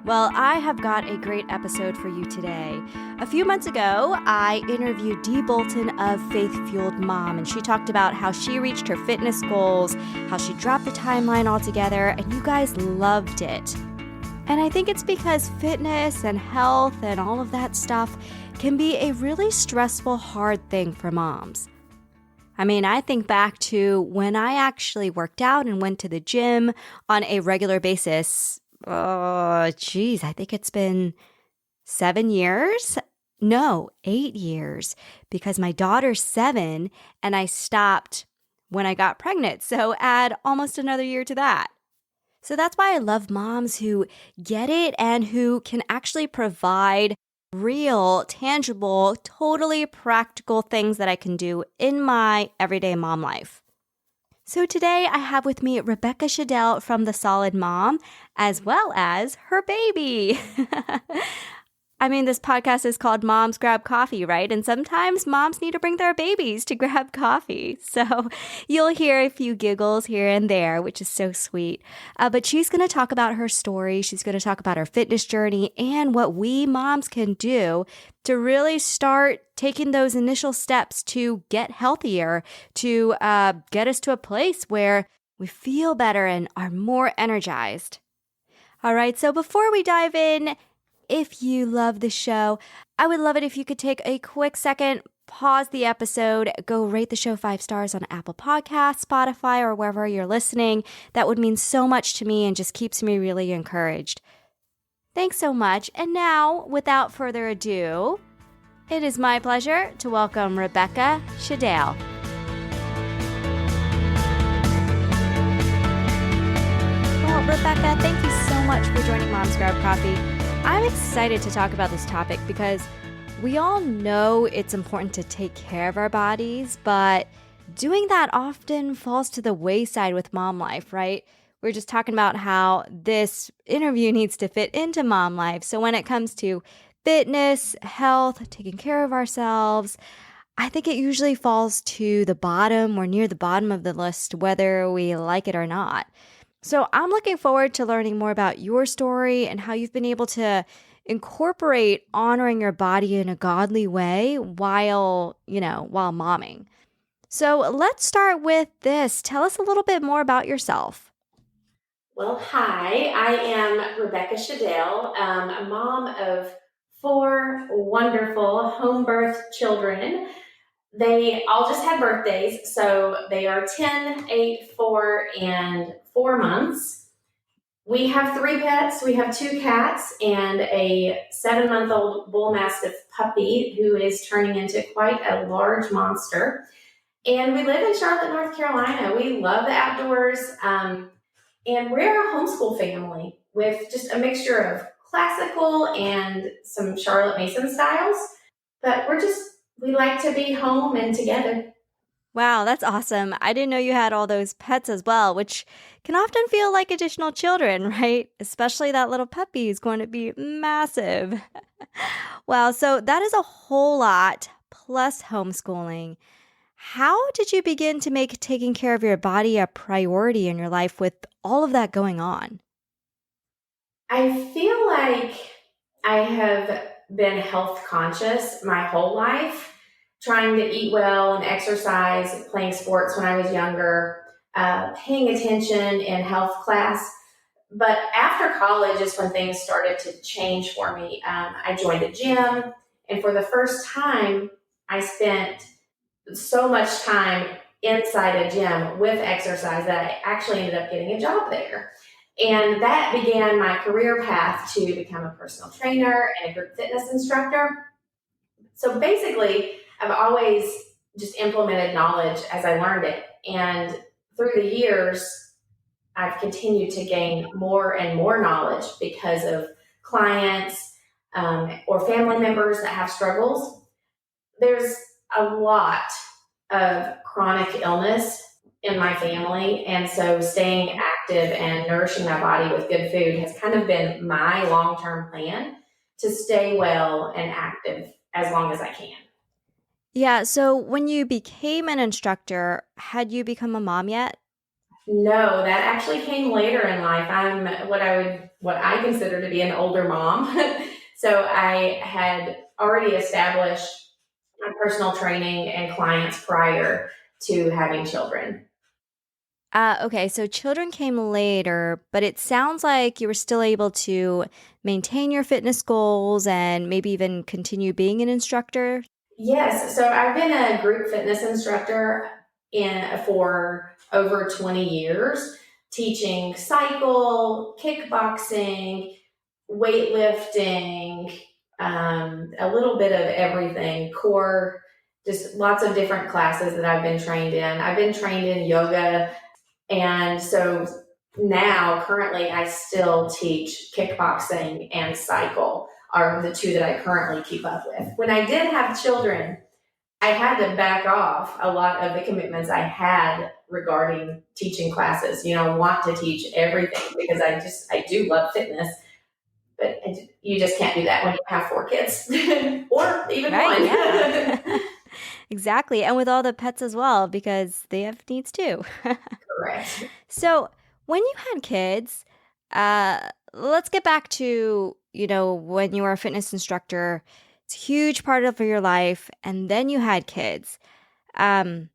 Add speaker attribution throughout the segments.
Speaker 1: Well, I have got a great episode for you today. A few months ago, I interviewed Dee Bolton of Faith Fueled Mom, and she talked about how she reached her fitness goals, how she dropped the timeline altogether, and you guys loved it. And I think it's because fitness and health and all of that stuff can be a really stressful, hard thing for moms. I mean, I think back to when I actually worked out and went to the gym on a regular basis. I think it's been 7 years. No, 8 years, because my daughter's 7 and I stopped when I got pregnant. So add almost another year to that. So that's why I love moms who get it and who can actually provide real, tangible, totally practical things that I can do in my everyday mom life. So today I have with me Rebecca Schadel from The Solid Mom, as well as her baby. I mean, this podcast is called Moms Grab Coffee, right? And sometimes moms need to bring their babies to grab coffee. So you'll hear a few giggles here and there, which is so sweet. But she's going to talk about her story. She's going to talk about her fitness journey and what we moms can do to really start taking those initial steps to get healthier, to get us to a place where we feel better and are more energized. All right, so before we dive in, if you love the show, I would love it if you could take a quick second, pause the episode, go rate the show 5 stars on Apple Podcasts, Spotify, or wherever you're listening. That would mean so much to me and just keeps me really encouraged. Thanks so much. And now, without further ado, it is my pleasure to welcome Rebecca Schadel. Well, Rebecca, thank you so much for joining Moms Grab Coffee. I'm excited to talk about this topic because we all know it's important to take care of our bodies, but doing that often falls to the wayside with mom life, right? We're just talking about how this interview needs to fit into mom life. So when it comes to fitness, health, taking care of ourselves, I think it usually falls to the bottom or near the bottom of the list, whether we like it or not. So I'm looking forward to learning more about your story and how you've been able to incorporate honoring your body in a godly way while momming. So let's start with this. Tell us a little bit more about yourself.
Speaker 2: Well, hi, I am Rebecca Schadel, a mom of 4 wonderful home birth children. They all just had birthdays, so they are 10, 8, 4, and 4 months. We have 3 pets. We have 2 cats and a 7-month-old bull mastiff puppy who is turning into quite a large monster. And we live in Charlotte, North Carolina. We love the outdoors, and we're a homeschool family with just a mixture of classical and some Charlotte Mason styles. But we like to be home and together.
Speaker 1: Wow, that's awesome. I didn't know you had all those pets as well, which can often feel like additional children, right? Especially that little puppy is going to be massive. Wow, so that is a whole lot plus homeschooling. How did you begin to make taking care of your body a priority in your life with all of that going on?
Speaker 2: I feel like I have been health conscious my whole life, trying to eat well and exercise, playing sports when I was younger, paying attention in health class. But after college is when things started to change for me. I joined a gym, and for the first time, I spent so much time inside a gym with exercise that I actually ended up getting a job there. And that began my career path to become a personal trainer and a group fitness instructor. So basically, I've always just implemented knowledge as I learned it. And through the years, I've continued to gain more and more knowledge because of clients or family members that have struggles. There's a lot of chronic illness in my family, and so staying active and nourishing my body with good food has kind of been my long-term plan to stay well and active as long as I can.
Speaker 1: Yeah, so when you became an instructor, had you become a mom yet?
Speaker 2: No, that actually came later in life. I'm what I consider to be an older mom. So I had already established my personal training and clients prior to having children.
Speaker 1: Okay, so children came later, but it sounds like you were still able to maintain your fitness goals and maybe even continue being an instructor.
Speaker 2: Yes, so I've been a group fitness instructor for over 20 years, teaching cycle, kickboxing, weightlifting, a little bit of everything, core, just lots of different classes that I've been trained in. I've been trained in yoga, and so now currently I still teach kickboxing and cycle are the two that I currently keep up with. When I did have children, I had to back off a lot of the commitments I had regarding teaching classes. I want to teach everything because I do love fitness, but you just can't do that when you have four kids or even
Speaker 1: Right,
Speaker 2: one.
Speaker 1: yeah. Exactly. And with all the pets as well, because they have needs too.
Speaker 2: Correct.
Speaker 1: So, when you had kids, let's get back to, when you were a fitness instructor. It's a huge part of your life, and then you had kids. Um,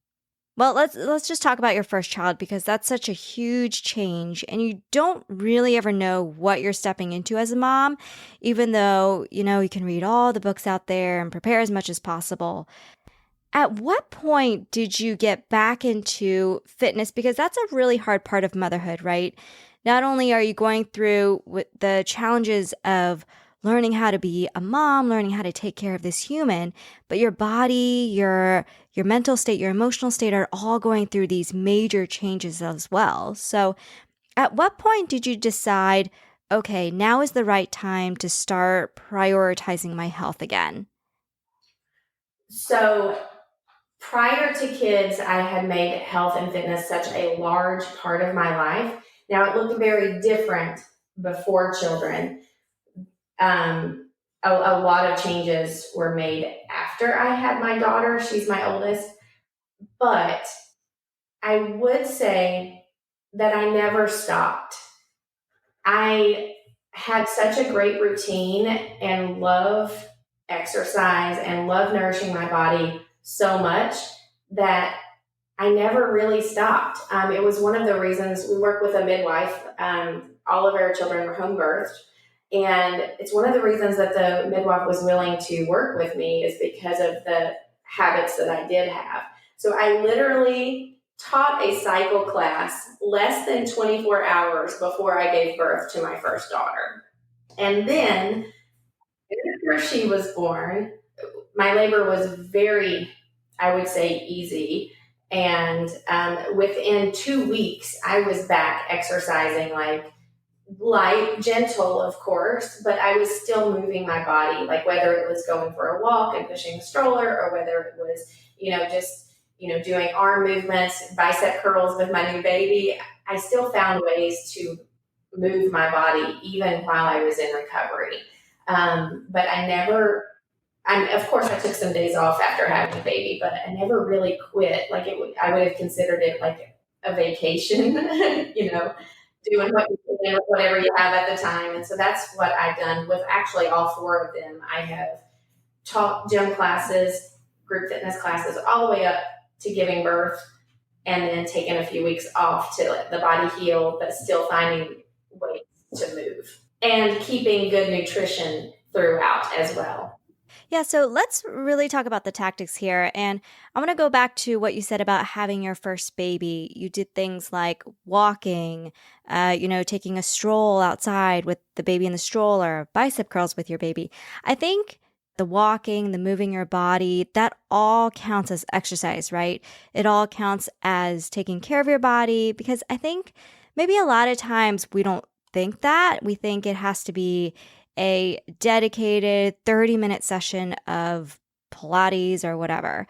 Speaker 1: well, let's just talk about your first child because that's such a huge change, and you don't really ever know what you're stepping into as a mom, even though, you can read all the books out there and prepare as much as possible. At what point did you get back into fitness? Because that's a really hard part of motherhood, right? Not only are you going through with the challenges of learning how to be a mom, learning how to take care of this human, but your body, your mental state, your emotional state are all going through these major changes as well. So, at what point did you decide, okay, now is the right time to start prioritizing my health again?
Speaker 2: So prior to kids, I had made health and fitness such a large part of my life. Now it looked very different before children. A lot of changes were made after I had my daughter. She's my oldest. But I would say that I never stopped. I had such a great routine and love exercise and love nourishing my body so much that I never really stopped. It was one of the reasons we work with a midwife. All of our children were home birthed. And it's one of the reasons that the midwife was willing to work with me is because of the habits that I did have. So I literally taught a cycle class less than 24 hours before I gave birth to my first daughter. And then after she was born, my labor was very, I would say, easy. And within 2 weeks, I was back exercising like light, gentle, of course, but I was still moving my body, like whether it was going for a walk and pushing a stroller or whether it was, just, doing arm movements, bicep curls with my new baby. I still found ways to move my body even while I was in recovery. But of course, I took some days off after having a baby, but I never really quit. Like I would have considered it like a vacation, doing what you can with whatever you have at the time. And so that's what I've done with actually all four of them. I have taught gym classes, group fitness classes, all the way up to giving birth, and then taking a few weeks off to let the body heal, but still finding ways to move and keeping good nutrition throughout as well.
Speaker 1: Yeah, so let's really talk about the tactics here. And I want to go back to what you said about having your first baby. You did things like walking, taking a stroll outside with the baby in the stroller, bicep curls with your baby. I think the walking, the moving your body, that all counts as exercise, right? It all counts as taking care of your body because I think maybe a lot of times we don't think that. We think it has to be a dedicated 30-minute session of Pilates or whatever.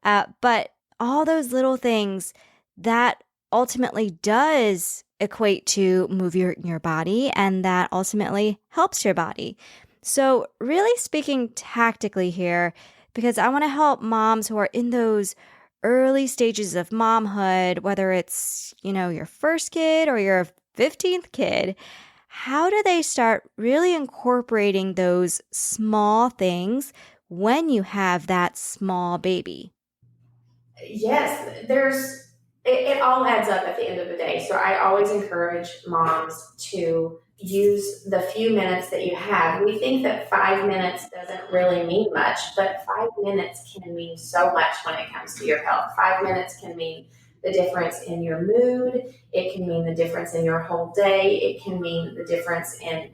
Speaker 1: But all those little things that ultimately does equate to move your body and that ultimately helps your body. So really speaking tactically here, because I want to help moms who are in those early stages of momhood, whether it's, your first kid or your 15th kid, how do they start really incorporating those small things when you have that small baby?
Speaker 2: Yes, it all adds up at the end of the day. So I always encourage moms to use the few minutes that you have. We think that 5 minutes doesn't really mean much, but 5 minutes can mean so much when it comes to your health. 5 minutes can mean the difference in your mood. It can mean the difference in your whole day. It can mean the difference in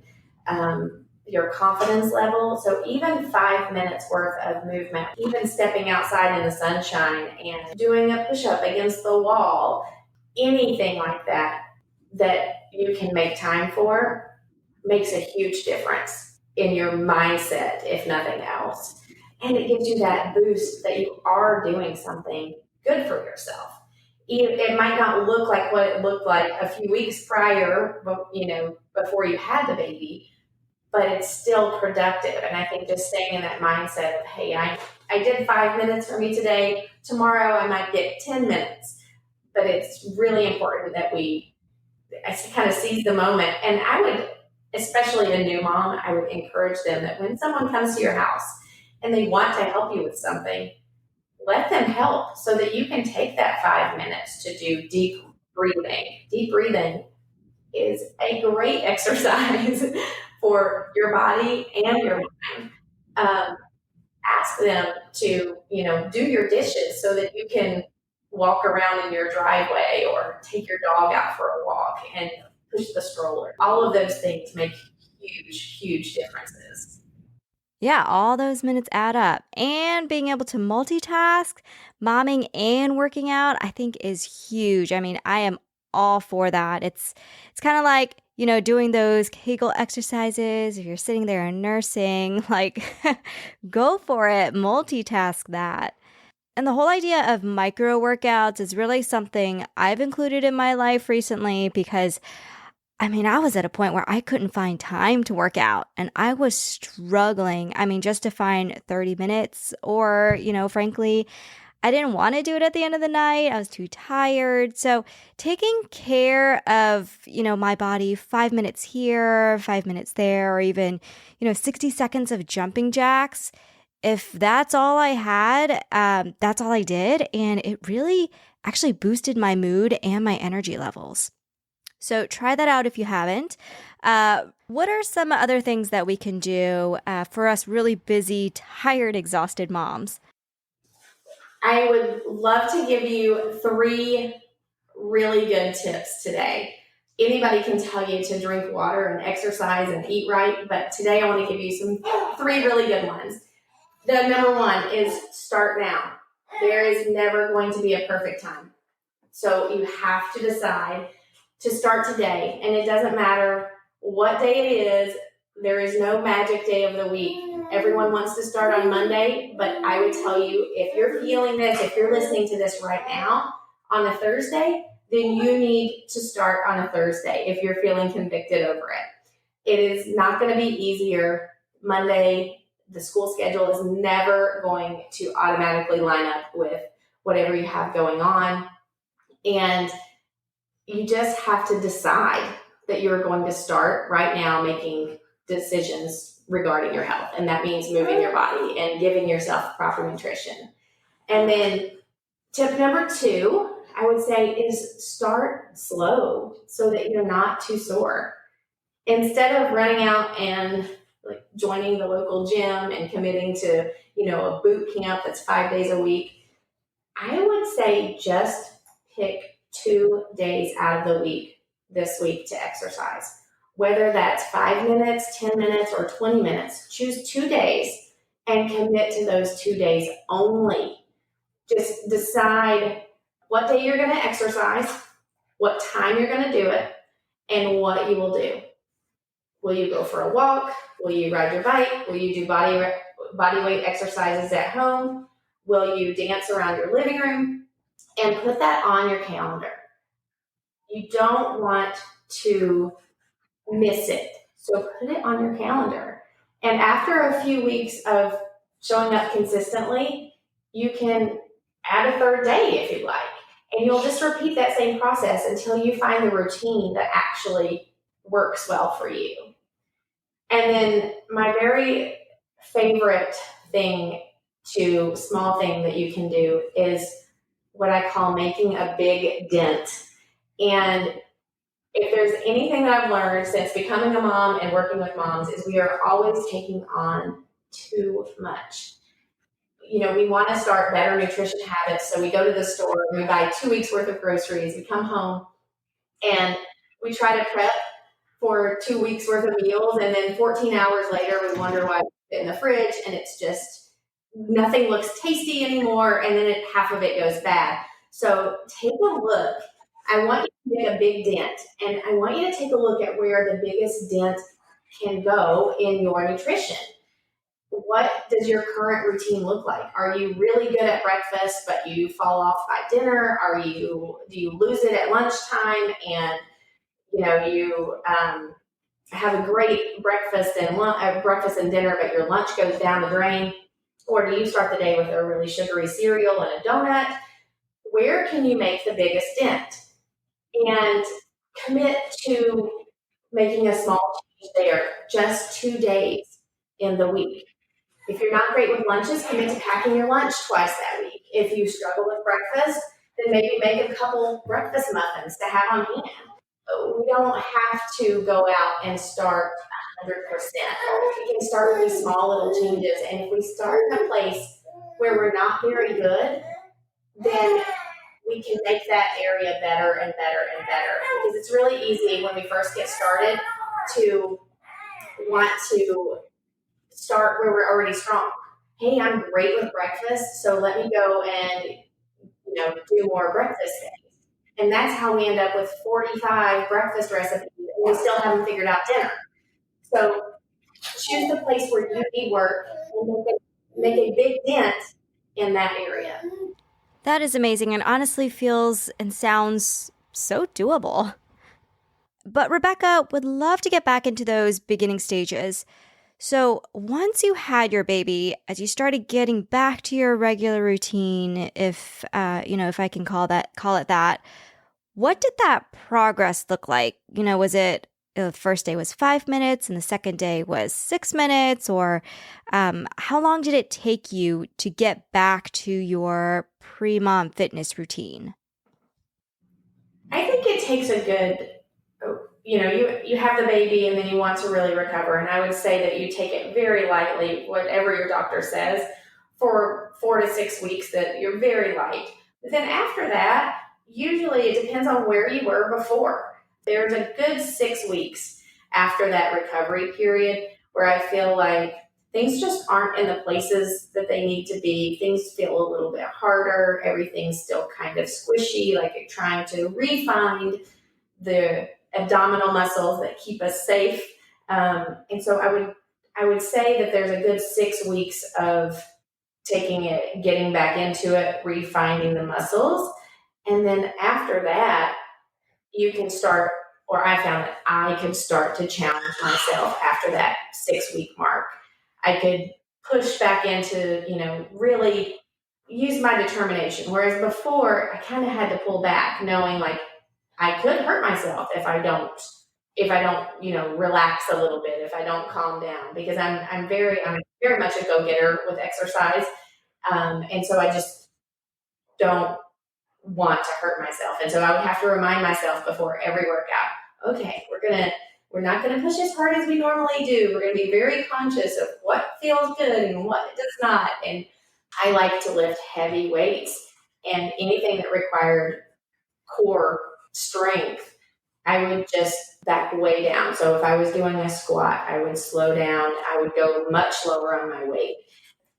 Speaker 2: your confidence level. So even 5 minutes worth of movement, even stepping outside in the sunshine and doing a push-up against the wall, anything like that that you can make time for makes a huge difference in your mindset, if nothing else. And it gives you that boost that you are doing something good for yourself. It might not look like what it looked like a few weeks prior, before you had the baby, but it's still productive. And I think just staying in that mindset of, hey, I did 5 minutes for me today. Tomorrow I might get 10 minutes. But it's really important that I kind of seize the moment. And I would, especially a new mom, I would encourage them that when someone comes to your house and they want to help you with something, let them help so that you can take that 5 minutes to do deep breathing. Deep breathing is a great exercise for your body and your mind. Um, Ask them to, do your dishes so that you can walk around in your driveway or take your dog out for a walk and push the stroller. All of those things make huge, huge differences.
Speaker 1: Yeah, all those minutes add up. And being able to multitask, momming and working out, I think is huge. I mean, I am all for that. It's kind of like, doing those Kegel exercises if you're sitting there and nursing, like go for it, multitask that. And the whole idea of micro workouts is really something I've included in my life recently because I was at a point where I couldn't find time to work out and I was struggling. Just to find 30 minutes or, frankly, I didn't want to do it at the end of the night. I was too tired. So taking care of, my body, 5 minutes here, 5 minutes there, or even, 60 seconds of jumping jacks. If that's all I had, that's all I did. And it really actually boosted my mood and my energy levels. So try that out if you haven't. What are some other things that we can do for us really busy, tired, exhausted moms?
Speaker 2: I would love to give you three really good tips today. Anybody can tell you to drink water and exercise and eat right, but today I want to give you three really good ones. The number one is start now. There is never going to be a perfect time. So you have to decide to start today. And it doesn't matter what day it is. There is no magic day of the week. Everyone wants to start on Monday, but I would tell you, if you're feeling this, if you're listening to this right now on a Thursday, then you need to start on a Thursday if you're feeling convicted over it. It is not going to be easier. Monday, the school schedule is never going to automatically line up with whatever you have going on. And you just have to decide that you're going to start right now making decisions regarding your health. And that means moving your body and giving yourself proper nutrition. And then tip number two, I would say, is start slow so that you're not too sore. Instead of running out and joining the local gym and committing to, a boot camp that's 5 days a week, I would say just pick 2 days out of the week this week to exercise. Whether that's 5 minutes, 10 minutes, or 20 minutes, choose 2 days and commit to those 2 days only. Just decide what day you're going to exercise, what time you're going to do it, and what you will do. Will you go for a walk? Will you ride your bike? Will you do body weight exercises at home? Will you dance around your living room? And put that on your calendar. You don't want to miss it. So put it on your calendar. And after a few weeks of showing up consistently, you can add a third day if you'd like. And you'll just repeat that same process until you find the routine that actually works well for you. And then my very favorite small thing that you can do is what I call making a big dent. And if there's anything that I've learned since becoming a mom and working with moms is we are always taking on too much. We want to start better nutrition habits. So we go to the store, we buy 2 weeks worth of groceries, we come home and we try to prep for 2 weeks worth of meals. And then 14 hours later, we wonder why it's in the fridge and it's just nothing looks tasty anymore. And then half of it goes bad. So take a look. I want you to make a big dent, and I want you to take a look at where the biggest dent can go in your nutrition. What does your current routine look like? Are you really good at breakfast, but you fall off by dinner? Do you lose it at lunchtime, and you have a great breakfast and dinner, but your lunch goes down the drain? Or do you start the day with a really sugary cereal and a donut? Where can you make the biggest dent? And commit to making a small change there, just 2 days in the week. If you're not great with lunches, commit to packing your lunch twice that week. If you struggle with breakfast, then maybe make a couple breakfast muffins to have on hand. We don't have to go out and start 100%. We can start with these small little changes. And if we start in a place where we're not very good, then we can make that area better and better and better. Because it's really easy when we first get started to want to start where we're already strong. Hey, I'm great with breakfast, so let me go and do more breakfast things. And that's how we end up with 45 breakfast recipes, and we still haven't figured out dinner. So choose the place where you need work and make a big dent in that area.
Speaker 1: That is amazing and honestly feels and sounds so doable. But Rebecca, would love to get back into those beginning stages. So once you had your baby, as you started getting back to your regular routine, if I can call it that, what did that progress look like? Was it the first day was 5 minutes and the second day was 6 minutes, or how long did it take you to get back to your pre-mom fitness routine?
Speaker 2: I think it takes a good, you have the baby and then you want to really recover. And I would say that you take it very lightly, whatever your doctor says, for 4 to 6 weeks, that you're very light. But then after that, usually it depends on where you were before. There's a good 6 weeks after that recovery period where I feel like things just aren't in the places that they need to be. Things feel a little bit harder. Everything's still kind of squishy, like you're trying to re-find the abdominal muscles that keep us safe. And so I would say that there's a good 6 weeks of taking it, getting back into it, re-finding the muscles. And then after that, you can start, or I found that I could start to challenge myself after that 6 week mark. I could push back into, really use my determination. Whereas before, I kind of had to pull back, knowing like I could hurt myself if I don't, relax a little bit, if I don't calm down, because I'm very much a go-getter with exercise. And so I just don't want to hurt myself. And so I would have to remind myself before every workout, okay, we're not going to push as hard as we normally do. We're going to be very conscious of what feels good and what does not. And I like to lift heavy weights, and anything that required core strength, I would just back way down. So if I was doing a squat, I would slow down. I would go much lower on my weight.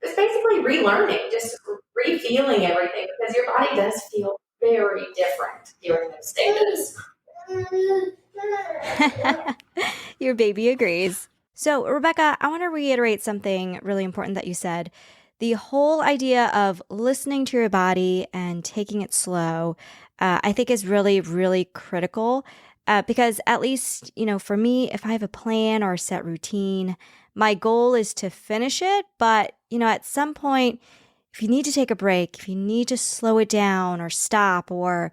Speaker 2: It's basically relearning, just re-feeling everything, because your body does feel very different during those stages.
Speaker 1: Your baby agrees. So, Rebecca, I want to reiterate something really important that you said. The whole idea of listening to your body and taking it slow, I think is really, really critical. Because at least, for me, if I have a plan or a set routine, my goal is to finish it. But, at some point, if you need to take a break, if you need to slow it down or stop or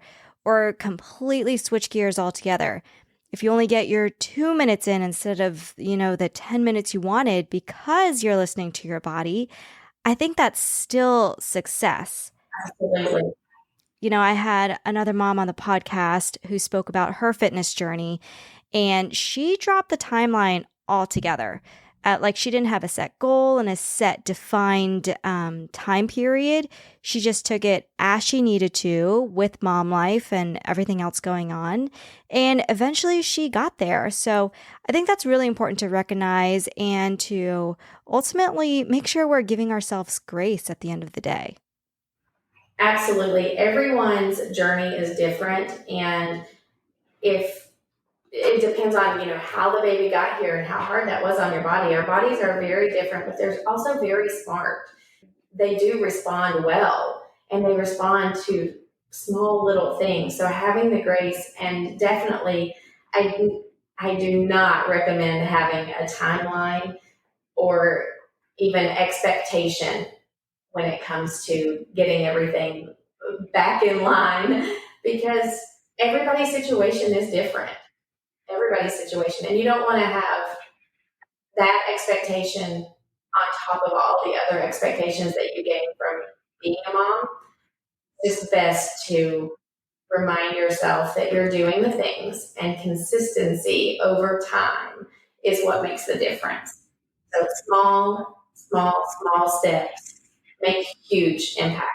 Speaker 1: completely switch gears altogether, if you only get your 2 minutes in instead of, the 10 minutes you wanted because you're listening to your body, I think that's still success.
Speaker 2: Absolutely.
Speaker 1: I had another mom on the podcast who spoke about her fitness journey, and she dropped the timeline altogether. Like she didn't have a set goal and a set defined time period. She just took it as she needed to with mom life and everything else going on. And eventually she got there. So I think that's really important to recognize and to ultimately make sure we're giving ourselves grace at the end of the day.
Speaker 2: Absolutely. Everyone's journey is different. And if it depends on, how the baby got here and how hard that was on your body. Our bodies are very different, but they're also very smart. They do respond well and they respond to small little things. So having the grace, and definitely, I, I do not recommend having a timeline or even expectation when it comes to getting everything back in line, because everybody's situation is different. Everybody's situation. And you don't want to have that expectation on top of all the other expectations that you gain from being a mom. It's best to remind yourself that you're doing the things, and consistency over time is what makes the difference. So small steps make huge impact.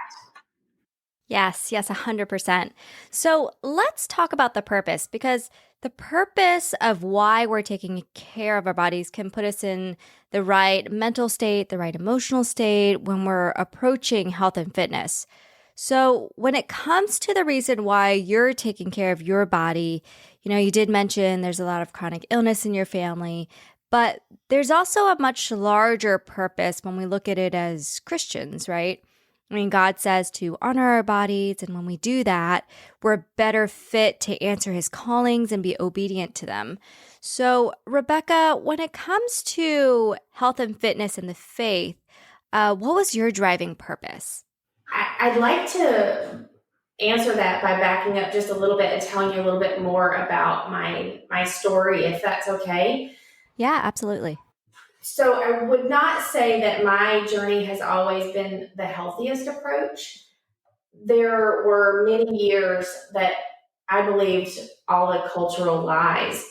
Speaker 1: Yes, 100%. So let's talk about the purpose, because the purpose of why we're taking care of our bodies can put us in the right mental state, the right emotional state when we're approaching health and fitness. So when it comes to the reason why you're taking care of your body, you did mention there's a lot of chronic illness in your family, but there's also a much larger purpose when we look at it as Christians, right? I mean, God says to honor our bodies, and when we do that, we're better fit to answer his callings and be obedient to them. So, Rebecca, when it comes to health and fitness and the faith, what was your driving purpose?
Speaker 2: I'd like to answer that by backing up just a little bit and telling you a little bit more about my story, if that's okay.
Speaker 1: Yeah, absolutely.
Speaker 2: So I would not say that my journey has always been the healthiest approach. There were many years that I believed all the cultural lies,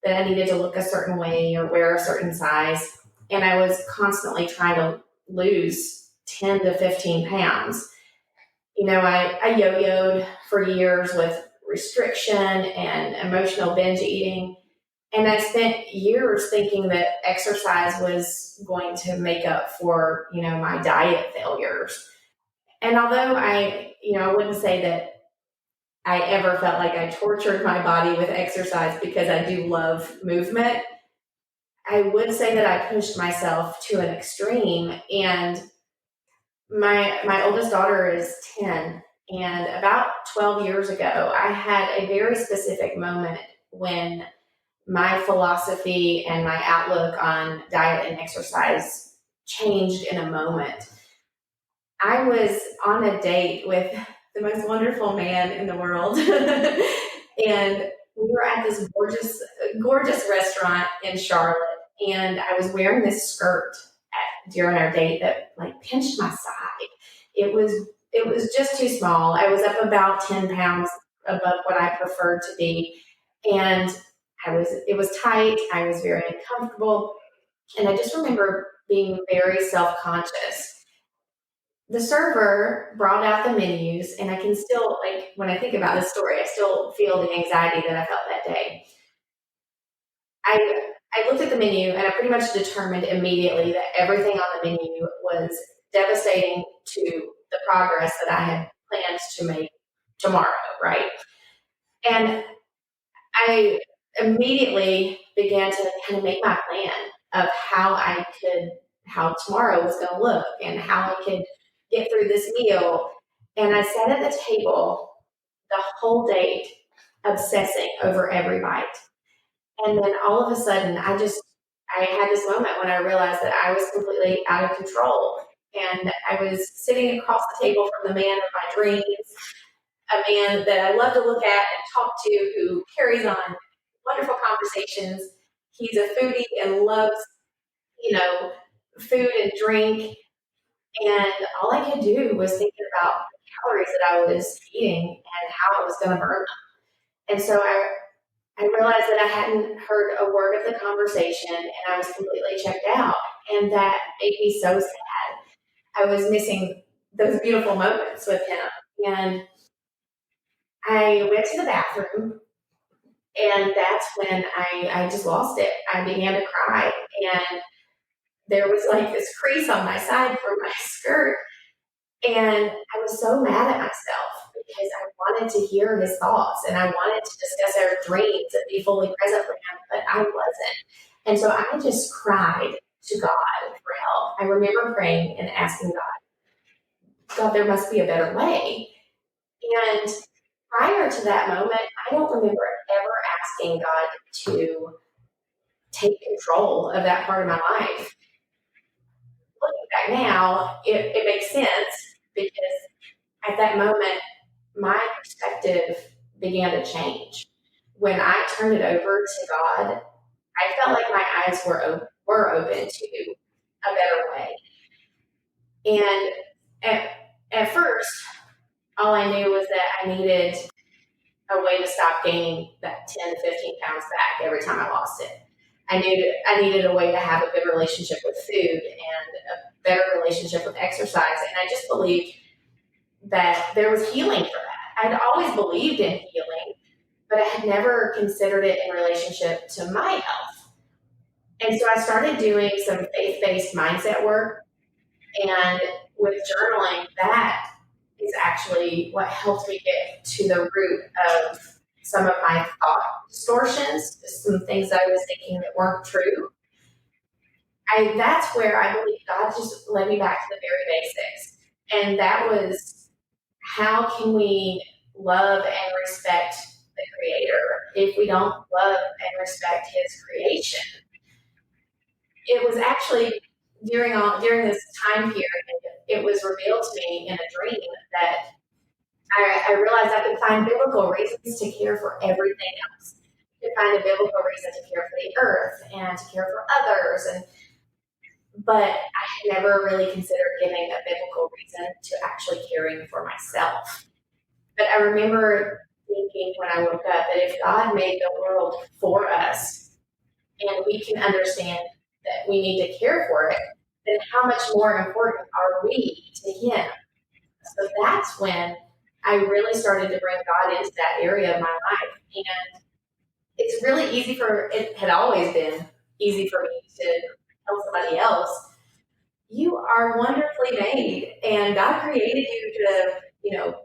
Speaker 2: that I needed to look a certain way or wear a certain size. And I was constantly trying to lose 10 to 15 pounds. I yo-yoed for years with restriction and emotional binge eating. And I spent years thinking that exercise was going to make up for, my diet failures. And although I wouldn't say that I ever felt like I tortured my body with exercise, because I do love movement, I would say that I pushed myself to an extreme. And my oldest daughter is 10. And about 12 years ago, I had a very specific moment when my philosophy and my outlook on diet and exercise changed in a moment. I was on a date with the most wonderful man in the world. And we were at this gorgeous restaurant in Charlotte. And I was wearing this skirt during our date that like pinched my side. It was just too small. I was up about 10 pounds above what I preferred to be. And it was tight. I was very uncomfortable. And I just remember being very self-conscious. The server brought out the menus, and I can still, like, when I think about this story, I still feel the anxiety that I felt that day. I looked at the menu, and I pretty much determined immediately that everything on the menu was devastating to the progress that I had planned to make tomorrow, right? And I immediately began to kind of make my plan of how tomorrow was going to look and how I could get through this meal. And I sat at the table the whole date obsessing over every bite. And then all of a sudden, I had this moment when I realized that I was completely out of control. And I was sitting across the table from the man of my dreams, a man that I love to look at and talk to, who carries on wonderful conversations. He's a foodie and loves, food and drink. And all I could do was thinking about the calories that I was eating and how I was going to burn them. And so I realized that I hadn't heard a word of the conversation and I was completely checked out. And that made me so sad. I was missing those beautiful moments with him. And I went to the bathroom, and that's when I just lost it. I began to cry, and there was like this crease on my side from my skirt. And I was so mad at myself because I wanted to hear his thoughts and I wanted to discuss our dreams and be fully present for him, but I wasn't. And so I just cried to God for help. I remember praying and asking God, there must be a better way. And prior to that moment, I don't remember ever asking God to take control of that part of my life. Looking back now, it makes sense because at that moment, my perspective began to change. When I turned it over to God, I felt like my eyes were open to a better way. And at first, all I knew was that I needed a way to stop gaining that 10 to 15 pounds back every time I lost it. I needed a way to have a good relationship with food and a better relationship with exercise. And I just believed that there was healing for that. I'd always believed in healing, but I had never considered it in relationship to my health. And so I started doing some faith-based mindset work, and with journaling, that is actually what helped me get to the root of some of my thought distortions, some things that I was thinking that weren't true. That's where I believe God just led me back to the very basics. And that was, how can we love and respect the Creator if we don't love and respect His creation? It was actually during this time period, it was revealed to me in a dream that I realized I could find biblical reasons to care for everything else. I could find a biblical reason to care for the earth and to care for others, but I had never really considered giving a biblical reason to actually caring for myself. But I remember thinking when I woke up that if God made the world for us and we can understand that we need to care for it, then how much more important are we to Him? So that's when I really started to bring God into that area of my life. And it's really it had always been easy for me to tell somebody else, you are wonderfully made, and God created you to,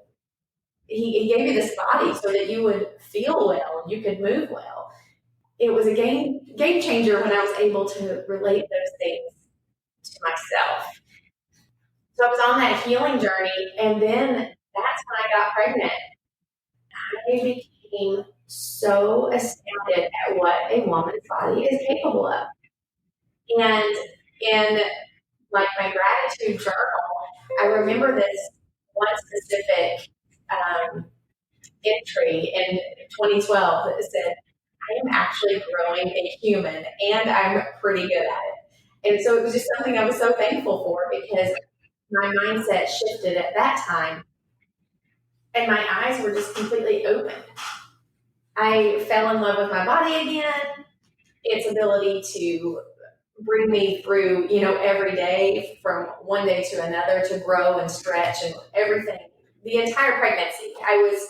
Speaker 2: He gave you this body so that you would feel well and you could move well. It was a game changer when I was able to relate those things to myself. So I was on that healing journey, and then that's when I got pregnant. I became so astounded at what a woman's body is capable of. And in like my gratitude journal, I remember this one specific entry in 2012 that said, I am actually growing a human and I'm pretty good at it. And so it was just something I was so thankful for because my mindset shifted at that time and my eyes were just completely open. I fell in love with my body again, its ability to bring me through, every day from one day to another to grow and stretch and everything. The entire pregnancy, I was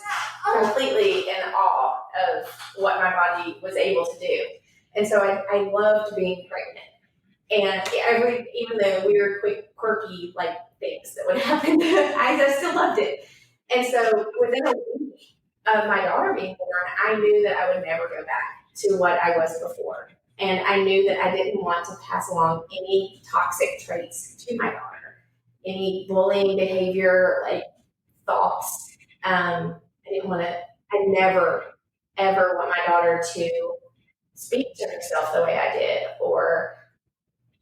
Speaker 2: completely in awe of what my body was able to do. And so I loved being pregnant. And even the weird, quick, quirky, things that would happen, I still loved it. And so within a week of my daughter being born, I knew that I would never go back to what I was before. And I knew that I didn't want to pass along any toxic traits to my daughter, any bullying behavior, thoughts. I never, ever want my daughter to speak to herself the way I did, or,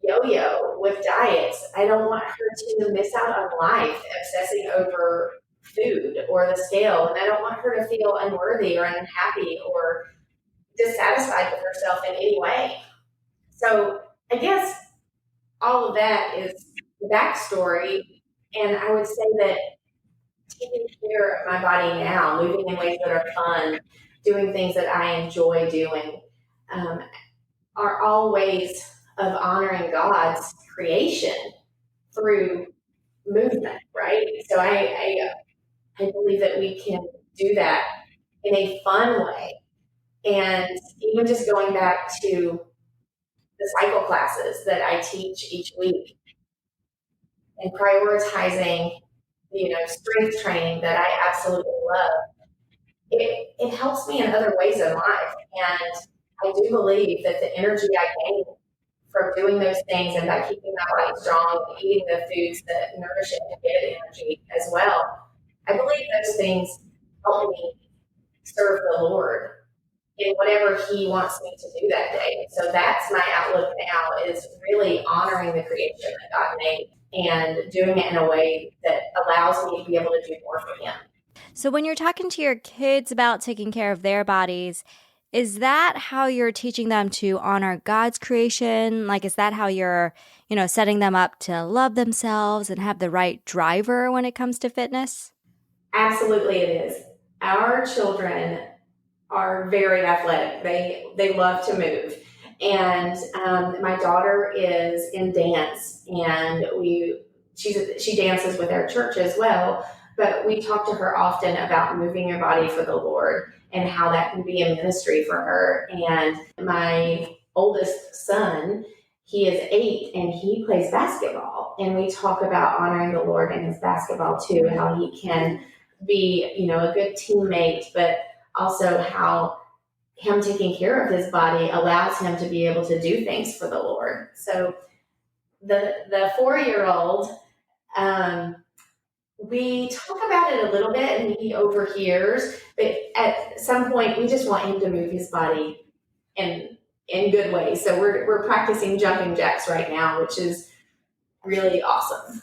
Speaker 2: yo-yo with diets. I don't want her to miss out on life obsessing over food or the scale. And I don't want her to feel unworthy or unhappy or dissatisfied with herself in any way. So I guess all of that is the backstory. And I would say that taking care of my body now, moving in ways that are fun, doing things that I enjoy doing, um, are all ways of honoring God's creation through movement, right? So I believe that we can do that in a fun way. And even just going back to the cycle classes that I teach each week and prioritizing, strength training that I absolutely love, it helps me in other ways in life. And I do believe that the energy I gain from doing those things and by keeping my body strong and eating the foods that nourish it and give it energy as well, I believe those things help me serve the Lord in whatever He wants me to do that day. So that's my outlook now, is really honoring the creation that God made and doing it in a way that allows me to be able to do more for Him.
Speaker 1: So when you're talking to your kids about taking care of their bodies, is that how you're teaching them to honor God's creation? Like, is that how you're, setting them up to love themselves and have the right driver when it comes to fitness?
Speaker 2: Absolutely, it is. Our children are very athletic. They love to move. And my daughter is in dance, and she dances with our church as well. But we talk to her often about moving your body for the Lord and how that can be a ministry for her. And my oldest son, he is 8 and he plays basketball. And we talk about honoring the Lord in his basketball too, how he can be, a good teammate, but also how him taking care of his body allows him to be able to do things for the Lord. So the 4-year-old, we talk about it a little bit and he overhears, but at some point we just want him to move his body in good ways. So we're practicing jumping jacks right now, which is really awesome.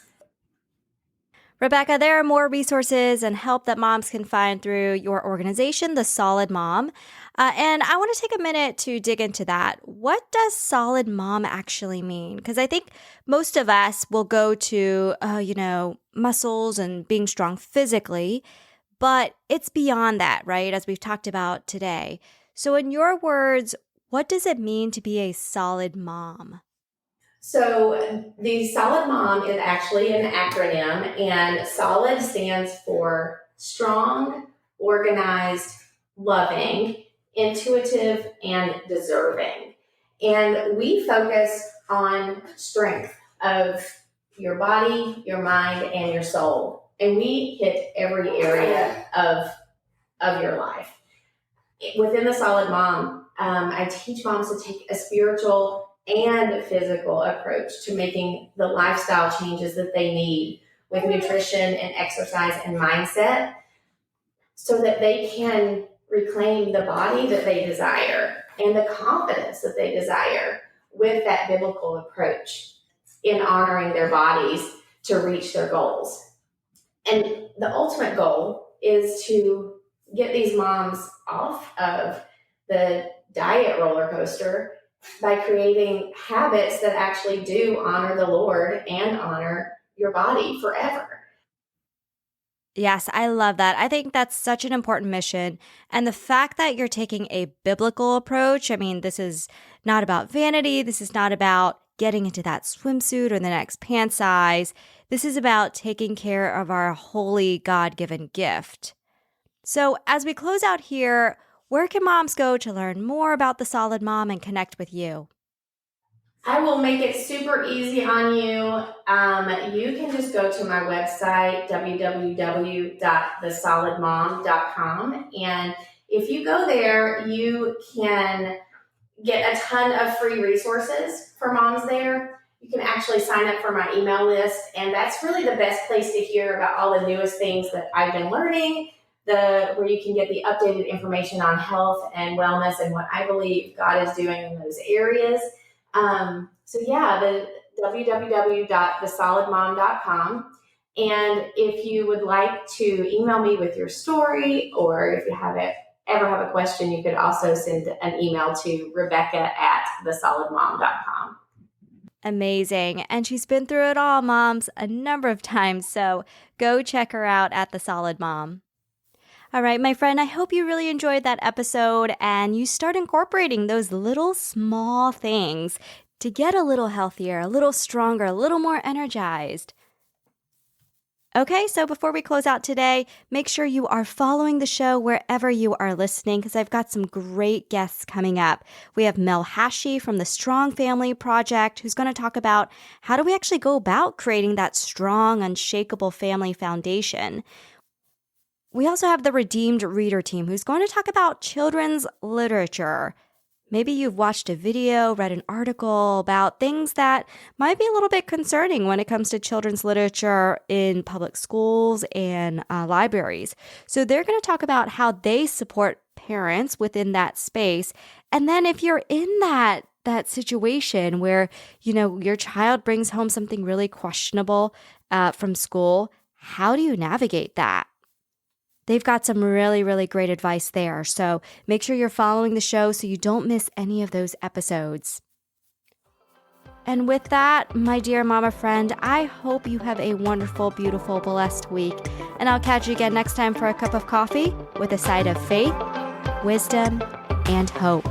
Speaker 1: Rebecca, there are more resources and help that moms can find through your organization, The Solid Mom. And I want to take a minute to dig into that. What does solid mom actually mean? Because I think most of us will go to, muscles and being strong physically, but it's beyond that, right? As we've talked about today. So in your words, what does it mean to be a solid mom?
Speaker 2: So the Solid Mom is actually an acronym, and SOLID stands for strong, organized, loving, intuitive, and deserving. And we focus on strength of your body, your mind, and your soul. And we hit every area of your life. Within the Solid Mom, I teach moms to take a spiritual and physical approach to making the lifestyle changes that they need with nutrition and exercise and mindset so that they can reclaim the body that they desire and the confidence that they desire with that biblical approach in honoring their bodies to reach their goals. And the ultimate goal is to get these moms off of the diet roller coaster by creating habits that actually do honor the Lord and honor your body forever.
Speaker 1: Yes, I love that. I think that's such an important mission. And the fact that you're taking a biblical approach, I mean, this is not about vanity. This is not about getting into that swimsuit or the next pant size. This is about taking care of our holy God-given gift. So as we close out here, where can moms go to learn more about the Solid Mom and connect with you?
Speaker 2: I will make it super easy on you. You can just go to my website, www.thesolidmom.com. And if you go there, you can get a ton of free resources for moms there. You can actually sign up for my email list. And that's really the best place to hear about all the newest things that I've been learning, where you can get the updated information on health and wellness and what I believe God is doing in those areas. So yeah, the www.thesolidmom.com. And if you would like to email me with your story, or if you ever have a question, you could also send an email to Rebecca@thesolidmom.com.
Speaker 1: Amazing. And she's been through it all, moms, a number of times. So go check her out at The Solid Mom. All right, my friend, I hope you really enjoyed that episode and you start incorporating those little small things to get a little healthier, a little stronger, a little more energized. Okay, so before we close out today, make sure you are following the show wherever you are listening because I've got some great guests coming up. We have Mel Hashi from the Strong Family Project who's going to talk about how do we actually go about creating that strong, unshakable family foundation. We also have the Redeemed Reader team who's going to talk about children's literature. Maybe you've watched a video, read an article about things that might be a little bit concerning when it comes to children's literature in public schools and libraries. So they're going to talk about how they support parents within that space. And then if you're in that situation where, your child brings home something really questionable from school, how do you navigate that? They've got some really, really great advice there. So make sure you're following the show so you don't miss any of those episodes. And with that, my dear mama friend, I hope you have a wonderful, beautiful, blessed week. And I'll catch you again next time for a cup of coffee with a side of faith, wisdom, and hope.